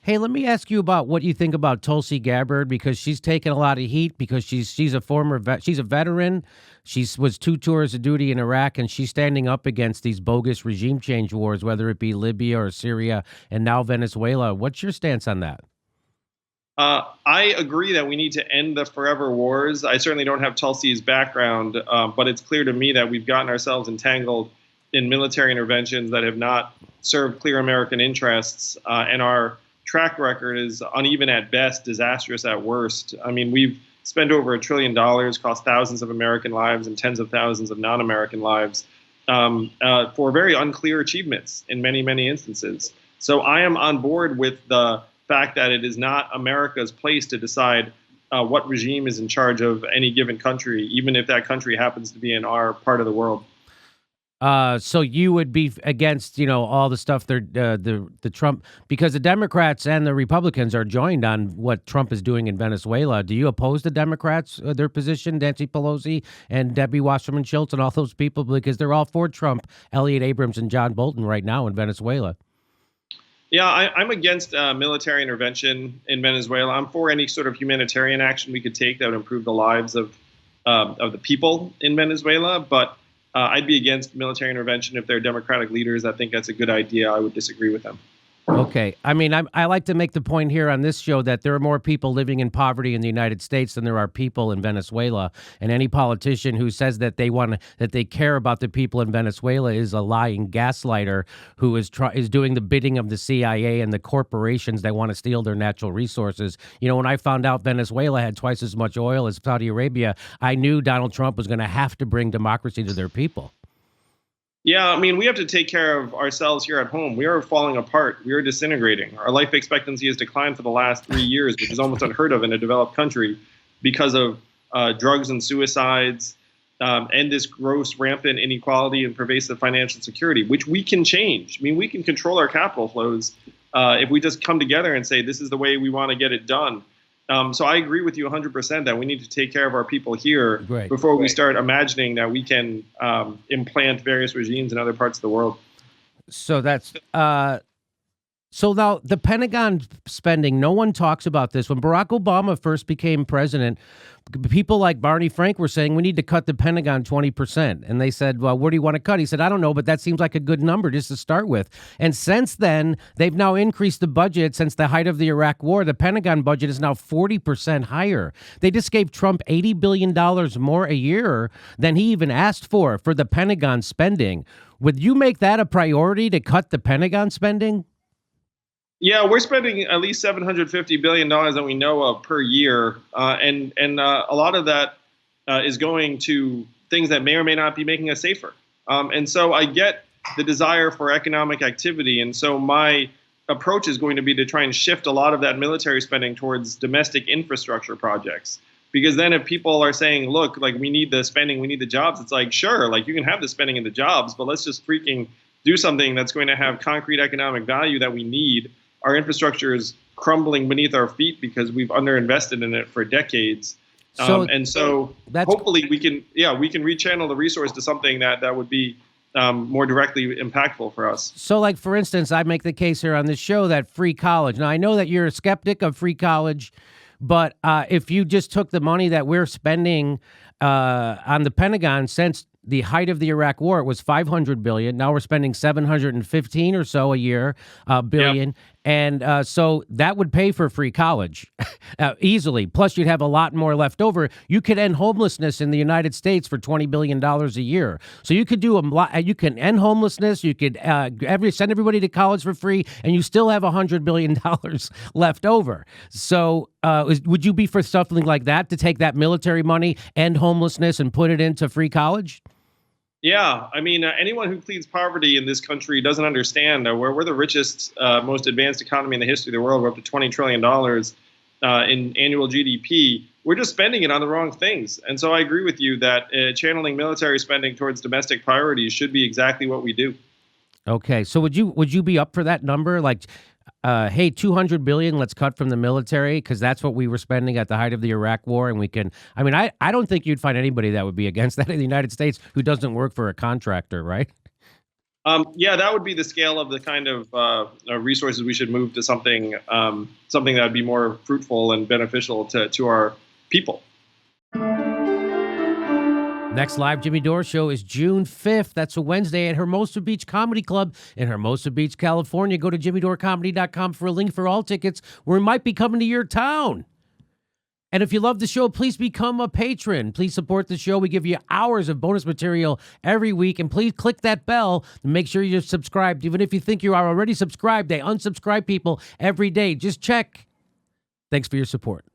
Hey, let me ask you about what you think about Tulsi Gabbard because she's taken a lot of heat because she's a former she's a veteran. Was 2 tours of duty in Iraq, and she's standing up against these bogus regime change wars, whether it be Libya or Syria and now Venezuela. What's your stance on that? I agree that we need to end the forever wars. I certainly don't have Tulsi's background, but it's clear to me that we've gotten ourselves entangled in military interventions that have not served clear American interests, and our track record is uneven at best, disastrous at worst. I mean, we've spent over $1 trillion, cost thousands of American lives and tens of thousands of non-American lives for very unclear achievements in many, many instances. So I am on board with the fact that it is not America's place to decide what regime is in charge of any given country, even if that country happens to be in our part of the world. So you would be against, all the stuff the Trump, because the Democrats and the Republicans are joined on what Trump is doing in Venezuela. Do you oppose the Democrats, their position, Nancy Pelosi and Debbie Wasserman Schultz and all those people, because they're all for Trump, Elliot Abrams and John Bolton right now in Venezuela? Yeah, I'm against military intervention in Venezuela. I'm for any sort of humanitarian action we could take that would improve the lives of the people in Venezuela. But I'd be against military intervention if they're Democratic leaders that think that's a good idea. I would disagree with them. Okay. I mean, I like to make the point here on this show that there are more people living in poverty in the United States than there are people in Venezuela. And any politician who says that they care about the people in Venezuela is a lying gaslighter who is doing the bidding of the CIA and the corporations that want to steal their natural resources. When I found out Venezuela had twice as much oil as Saudi Arabia, I knew Donald Trump was going to have to bring democracy to their people. Yeah, I mean, we have to take care of ourselves here at home. We are falling apart. We are disintegrating. Our life expectancy has declined for the last 3 years, which is almost unheard of in a developed country because of drugs and suicides and this gross, rampant inequality and pervasive financial security, which we can change. I mean, we can control our capital flows if we just come together and say, this is the way we want to get it done. So I agree with you 100% that we need to take care of our people here before we start imagining that we can implant various regimes in other parts of the world. So that's so now the Pentagon spending, no one talks about this. When Barack Obama first became president, people like Barney Frank were saying we need to cut the Pentagon 20%. And they said, well, where do you want to cut? He said, I don't know, but that seems like a good number just to start with. And since then, they've now increased the budget. Since the height of the Iraq war, the Pentagon budget is now 40% higher. They just gave Trump $80 billion more a year than he even asked for the Pentagon spending. Would you make that a priority to cut the Pentagon spending? Yeah, we're spending at least $750 billion that we know of per year. And a lot of that is going to things that may or may not be making us safer. And so I get the desire for economic activity. And so my approach is going to be to try and shift a lot of that military spending towards domestic infrastructure projects. Because then if people are saying, look, like we need the spending, we need the jobs, it's like, sure, like you can have the spending and the jobs, but let's just freaking do something that's going to have concrete economic value that we need. Our infrastructure is crumbling beneath our feet because we've underinvested in it for decades. And so hopefully we can rechannel the resource to something that would be more directly impactful for us. So like, for instance, I make the case here on this show that free college. Now, I know that you're a skeptic of free college, but if you just took the money that we're spending on the Pentagon since the height of the Iraq war, it was $500 billion. Now we're spending 715 or so a year, billion. Yep. And so that would pay for free college easily. Plus, you'd have a lot more left over. You could end homelessness in the United States for $20 billion a year. So you could do a lot. You can end homelessness. You could send everybody to college for free, and you still have $100 billion left over. So would you be for something like that, to take that military money, end homelessness, and put it into free college? Yeah, I mean, anyone who pleads poverty in this country doesn't understand we're the richest, most advanced economy in the history of the world. We're up to $20 trillion in annual GDP. We're just spending it on the wrong things. And so I agree with you that channeling military spending towards domestic priorities should be exactly what we do. Okay, so would you be up for that number? Like, hey, $200 billion, let's cut from the military, because that's what we were spending at the height of the Iraq war. And we can, I mean, I don't think you'd find anybody that would be against that in the United States who doesn't work for a contractor, right? Yeah, that would be the scale of the kind of resources we should move to something something that would be more fruitful and beneficial to our people. Next live Jimmy Dore show is June 5th. That's a Wednesday at Hermosa Beach Comedy Club in Hermosa Beach, California. Go to jimmydorcomedy.com for a link for all tickets. We might be coming to your town. And if you love the show, please become a patron. Please support the show. We give you hours of bonus material every week. And please click that bell and make sure you're subscribed. Even if you think you are already subscribed, they unsubscribe people every day. Just check. Thanks for your support.